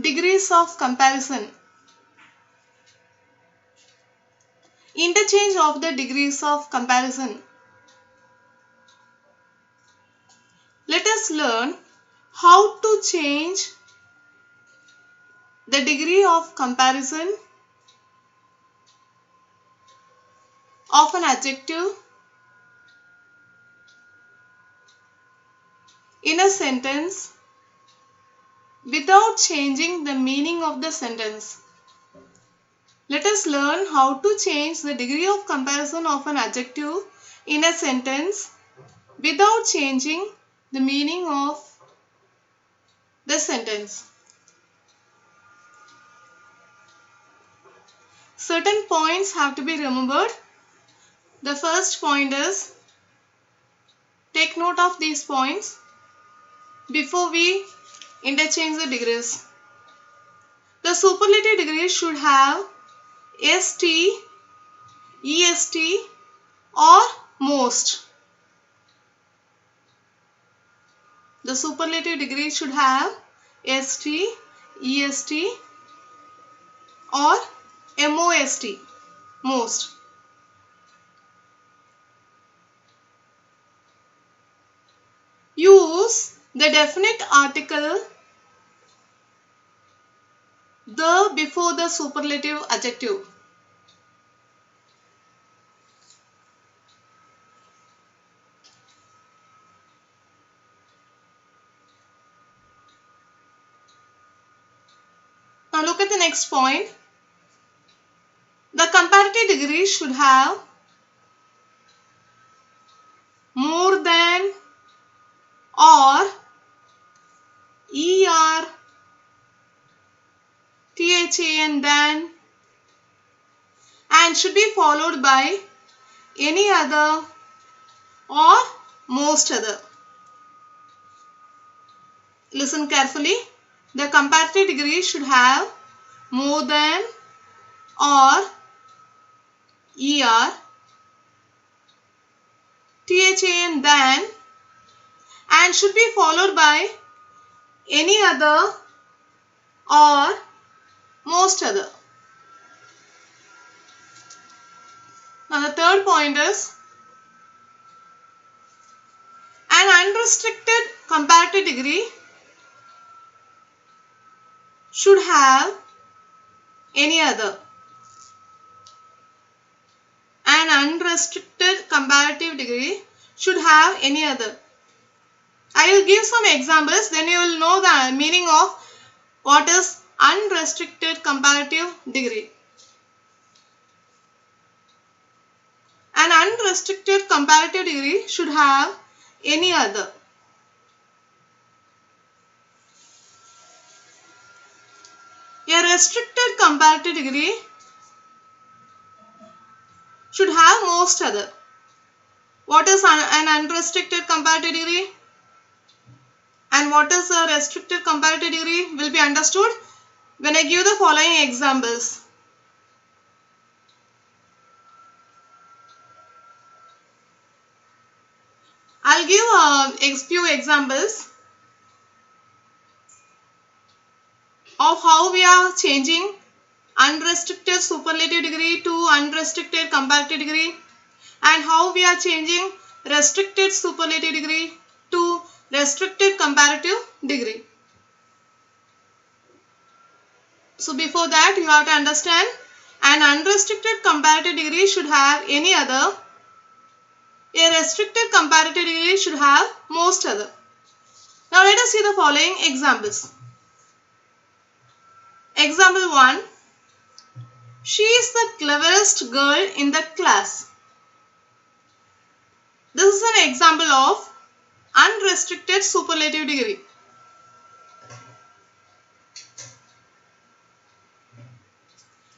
Degrees of comparison. Interchange of the degrees of comparison. Let us learn how to change the degree of comparison of an adjective in a sentence without changing the meaning of the sentence. Let us learn how to change the degree of comparison of an adjective in a sentence without changing the meaning of the sentence. Certain points have to be remembered. The first point is, take note of these points before we interchange the degrees. The superlative degree should have st, est or most. The superlative degree should have st, est or most, most. Use the definite article the before the superlative adjective. Now look at the next point. The comparative degree should have more than or er, than than, and should be followed by any other or most other. Listen carefully. The comparative degree should have more than or er, than, and should be followed by any other or most other. Now the third point is, an unrestricted comparative degree should have any other. An unrestricted comparative degree should have any other. I will give some examples, then you will know the meaning of what is unrestricted comparative degree. An unrestricted comparative degree should have any other. A restricted comparative degree should have most other. What is an unrestricted comparative degree and what is a restricted comparative degree will be understood when I give the following examples. I'll give few examples of how we are changing unrestricted superlative degree to unrestricted comparative degree, and how we are changing restricted superlative degree to restricted comparative degree. So before that, you have to understand, an unrestricted comparative degree should have any other. A restricted comparative degree should have most other. Now let us see the following examples. Example 1. She is the cleverest girl in the class. This is an example of unrestricted superlative degree.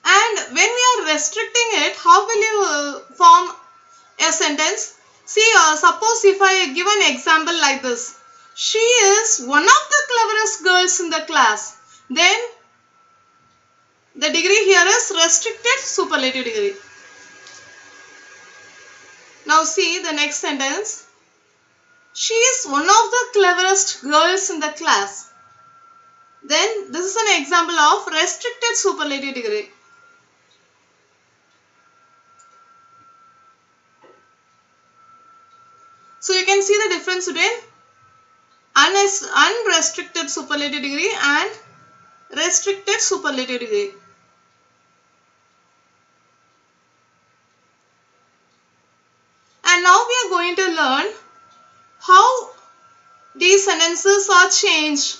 And when we are restricting it, how will you form a sentence? See, suppose if I give an example like this. She is one of the cleverest girls in the class. Then the degree here is restricted superlative degree. Now see the next sentence. one of the cleverest girls in the class. Then this is an example of restricted superlative degree. So you can see the difference between unrestricted superlative degree and restricted superlative degree. And now we are going to learn how these sentences are changed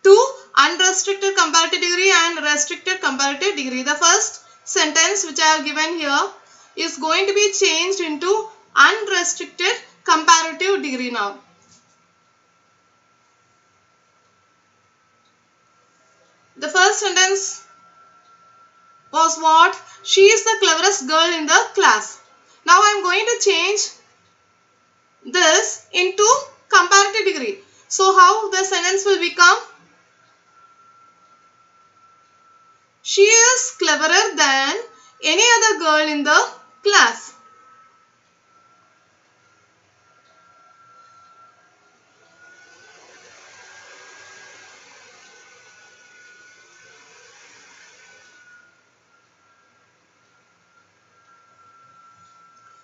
to unrestricted comparative degree and restricted comparative degree. The first sentence which I have given here is going to be changed into unrestricted comparative degree now. The first sentence was what? She is the cleverest girl in the class. Now I am going to change this into comparative degree. So how the sentence will become? She is cleverer than any other girl in the class.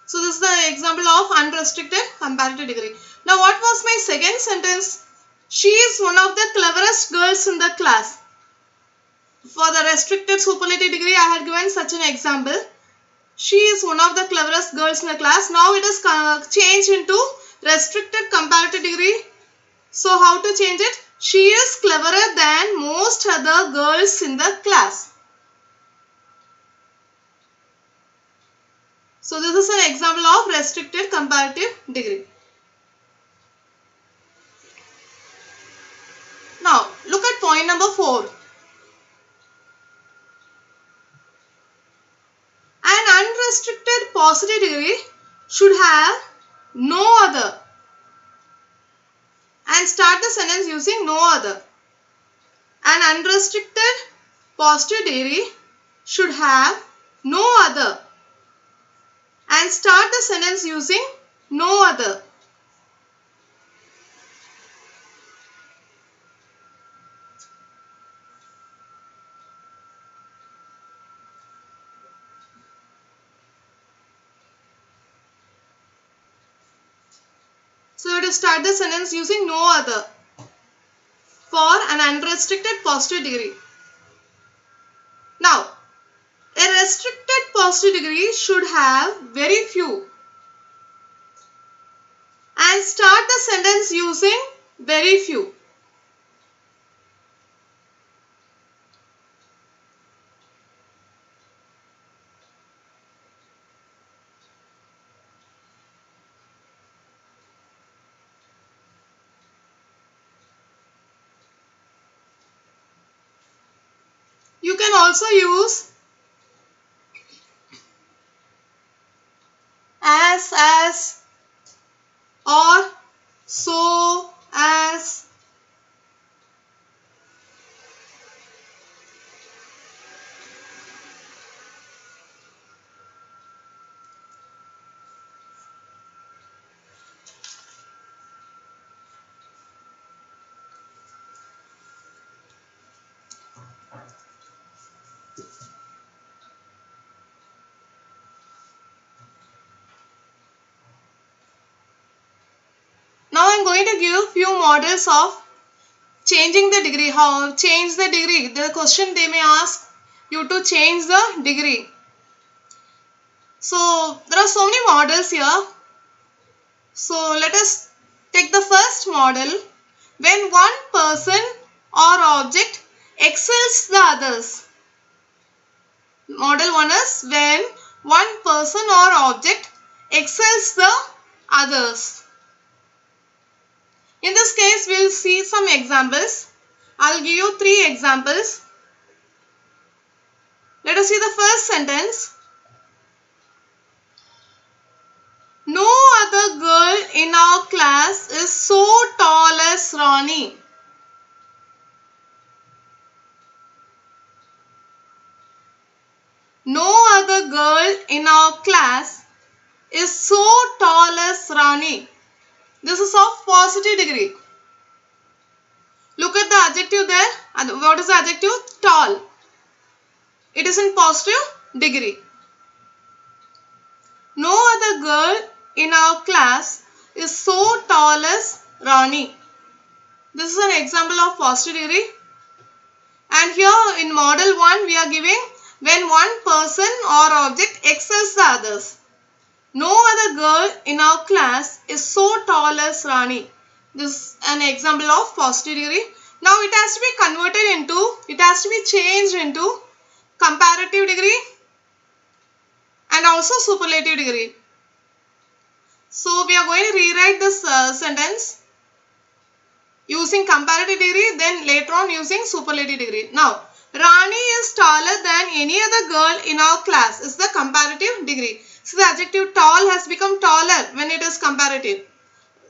So this is the example of unrestricted comparative degree. Now what was my second sentence? She is one of the cleverest girls in the class. For the restricted superlative degree, I had given such an example. She is one of the cleverest girls in the class. Now it is changed into restricted comparative degree. So how to change it? She is cleverer than most other girls in the class. So this is an example of restricted comparative degree. Now look at point number 4. An unrestricted positive degree should have no other. And start the sentence using no other. An unrestricted positive degree should have no other. And start the sentence using no other. So you have to start the sentence using no other for an unrestricted positive degree. Now, a restricted positive degree should have very few. And start the sentence using very few. You can also use as, or, so, as. Now I am going to give few models of changing the degree. How change the degree? The question they may ask you to change the degree. So there are so many models here. So let us take the first model. When one person or object excels the others. Model 1 is when one person or object excels the others. In this case, we will see some examples. I will give you 3 examples. Let us see the first sentence. No other girl in our class is so tall as Ronnie. No other girl in our class is so tall as Ronnie. This is of positive degree. Look at the adjective there. And what is the adjective? Tall. It is in positive degree. No other girl in our class is so tall as Rani. This is an example of positive degree. And here in model 1 we are giving when one person or object excels the others. No other girl in our class is so tall as Rani. This is an example of positive degree. Now it has to be changed into comparative degree and also superlative degree. So we are going to rewrite this sentence using comparative degree, then later on using superlative degree. Now, Rani is taller than any other girl in our class is the comparative degree. So the adjective tall has become taller when it is comparative.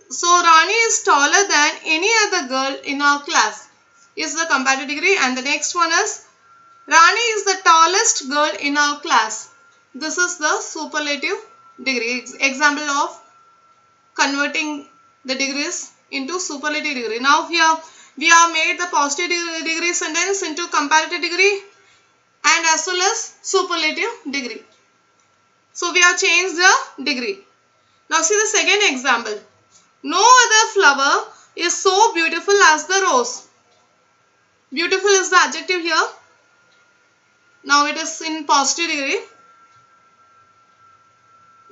So Rani is taller than any other girl in our class is the comparative degree. And the next one is Rani is the tallest girl in our class. This is the superlative degree. Example of converting the degrees into superlative degree. Now here we have made the positive degree sentence into comparative degree and as well as superlative degree. So we have changed the degree. Now see the second example. No other flower is so beautiful as the rose. Beautiful is the adjective here. Now it is in positive degree.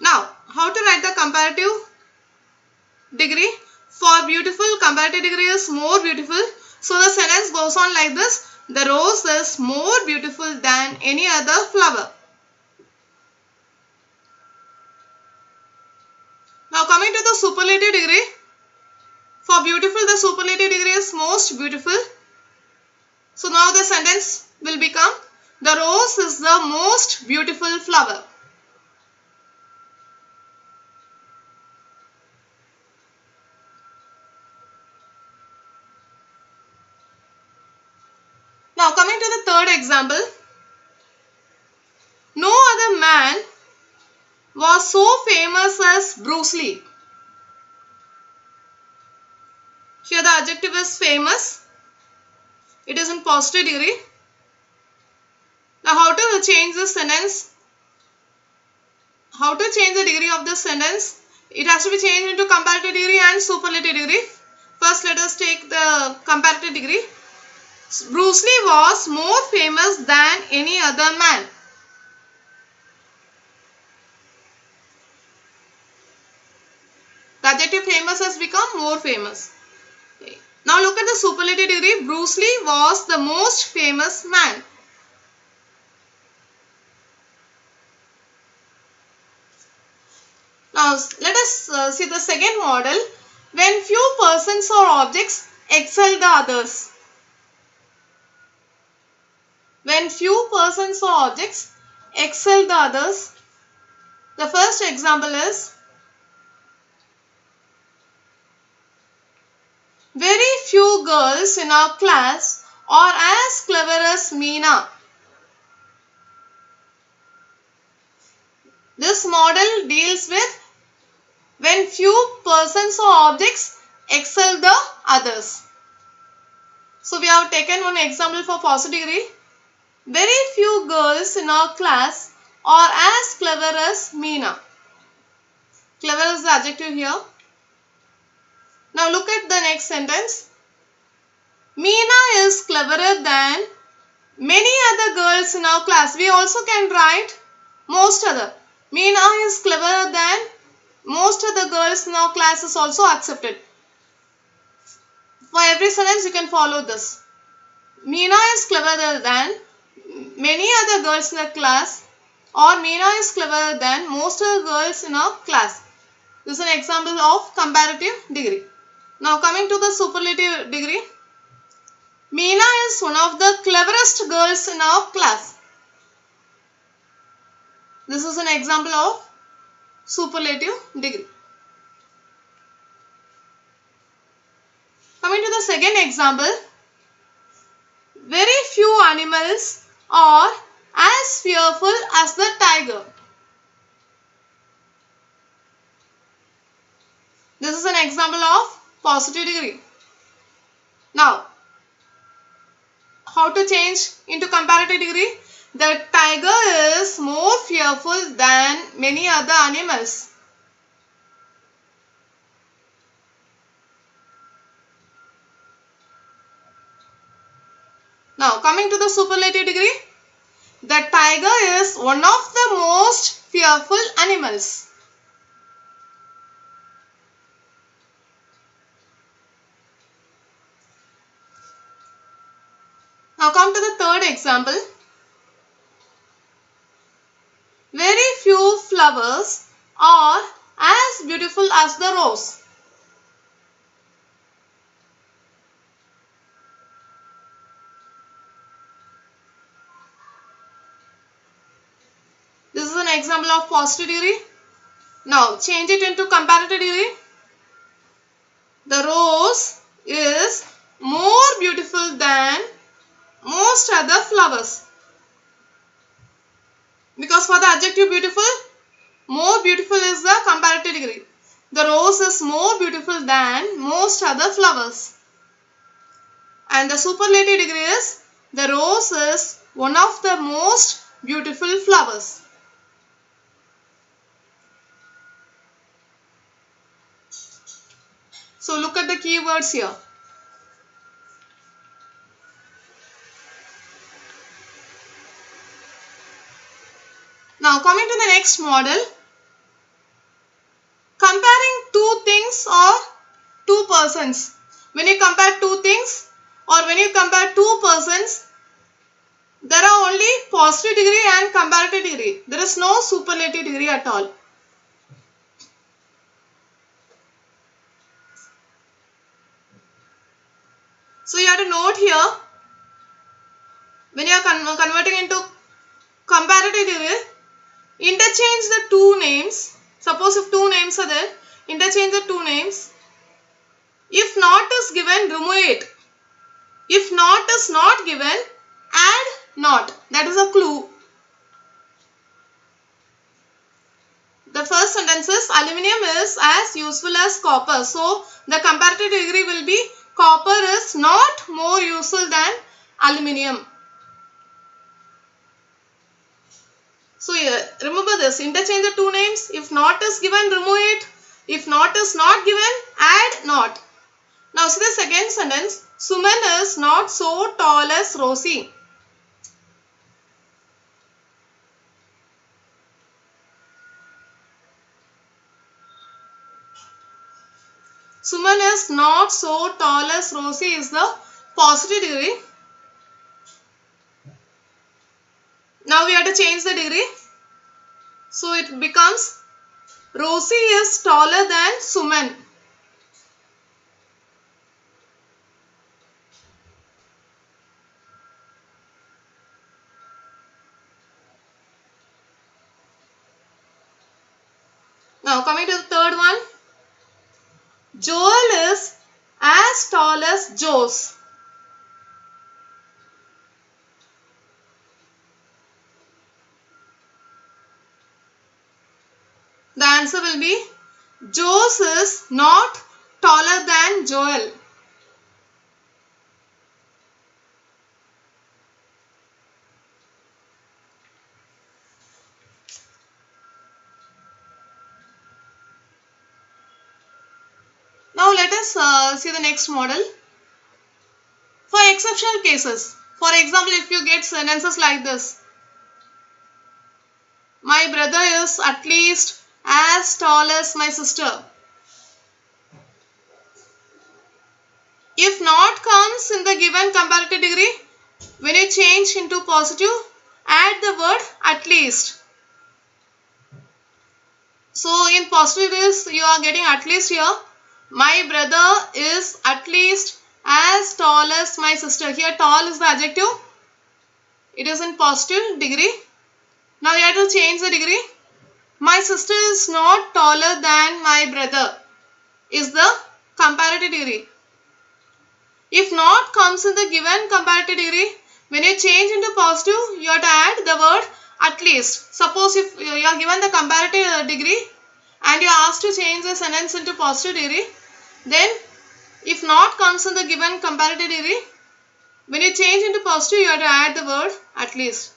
Now how to write the comparative degree? For beautiful, comparative degree is more beautiful. So the sentence goes on like this. The rose is more beautiful than any other flower. Now coming to the superlative degree. For beautiful, the superlative degree is most beautiful. So now the sentence will become the rose is the most beautiful flower. Now coming to the third example. No other man was so famous as Bruce Lee. Here the adjective is famous. It is in positive degree. Now how to change this sentence? How to change the degree of this sentence? It has to be changed into comparative degree and superlative degree. First let us take the comparative degree. Bruce Lee was more famous than any other man. The adjective famous has become more famous. Okay. Now look at the superlative degree. Bruce Lee was the most famous man. Now let us see the second model. When few persons or objects excel the others. When few persons or objects excel the others. The first example is very few girls in our class are as clever as Meena. This model deals with when few persons or objects excel the others. So we have taken one example for positive degree. Very few girls in our class are as clever as Meena. Clever is the adjective here. Now look at the next sentence. Meena is cleverer than many other girls in our class. We also can write most other. Meena is cleverer than most other girls in our class is also accepted. For every sentence you can follow this. Meena is cleverer than many other girls in the class, or Meena is cleverer than most of the girls in our class. This is an example of comparative degree. Now coming to the superlative degree. Meena is one of the cleverest girls in our class. This is an example of superlative degree. Coming to the second example. Very few animals are as fearful as the tiger. This This is an example of positive degree. Now, how to change into comparative degree? The tiger is more fearful than many other animals. Now, coming to the superlative degree, the tiger is one of the most fearful animals. Now, come to the third example. Very few flowers are as beautiful as the rose. This is an example of positive degree. Now, change it into comparative degree. The rose is more beautiful than most other flowers. Because for the adjective beautiful, more beautiful is the comparative degree. The rose is more beautiful than most other flowers. And the superlative degree is the rose is one of the most beautiful flowers. So look at the keywords here. Now coming to the next model. Comparing two things or two persons. When you compare two things or when you compare two persons, there are only positive degree and comparative degree. There is no superlative degree at all. So you have to note here, when you are converting into comparative degree, interchange the two names. Suppose if two names are there, interchange the two names. If not is given, remove it. If not is not given, add not. That is a clue. The first sentence is aluminium is as useful as copper. So the comparative degree will be copper is not more useful than aluminium. So remember this, interchange the two names. If not is given, remove it. If not is not given, add not. Now see the second sentence. Suman is not so tall as Rosie. Suman is not so tall as Rosie is the positive degree. Now we have to change the degree. So it becomes Rosie is taller than Suman. Now coming to the third one. Joel is as tall as Jose. The answer will be Jose is not taller than Joel. Now let us see the next model. For exceptional cases, for example, if you get sentences like this. My brother is at least as tall as my sister. If not comes in the given comparative degree, when you change into positive, add the word at least. So in positive is you are getting at least here. My brother is at least as tall as my sister. Here tall is the adjective. It is in positive degree. Now you have to change the degree. My sister is not taller than my brother is the comparative degree. If not comes in the given comparative degree, when you change into positive, you have to add the word at least. Suppose if you are given the comparative degree and you are asked to change the sentence into positive degree, Then if not comes in the given comparative degree, when you change into positive, you have to add the word at least.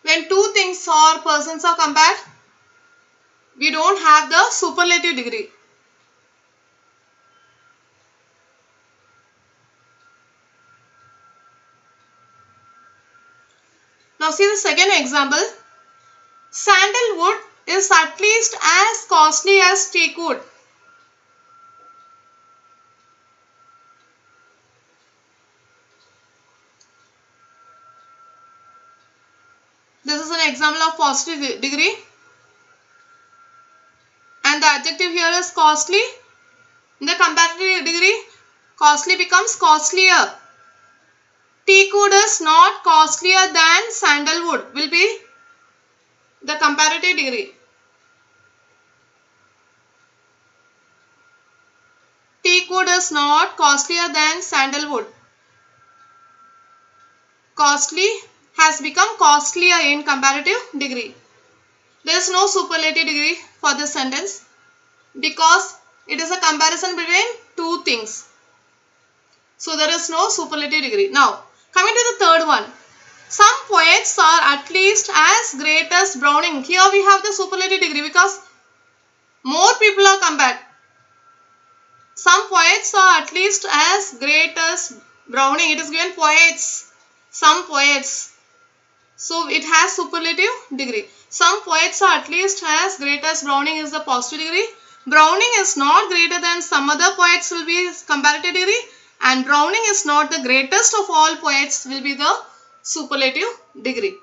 When two things or persons are compared, we don't have the superlative degree. Now see the second example. Sandalwood is at least as costly as teak wood. This is an example of positive degree. And the adjective here is costly. In the comparative degree, costly becomes costlier. Teak wood is not costlier than sandalwood, will be the comparative degree. Teak wood is not costlier than sandalwood. Costly has become costlier in comparative degree. There is no superlative degree for this sentence because it is a comparison between two things. So there is no superlative degree. Now coming to the third one. Some poets are at least as great as Browning. Here we have the superlative degree because more people are compared. Some poets are at least as great as Browning. It is given poets. Some poets. So it has superlative degree. Some poets are at least as great as Browning is the positive degree. Browning is not greater than some other poets will be comparative degree. And Browning is not the greatest of all poets will be the superlative degree.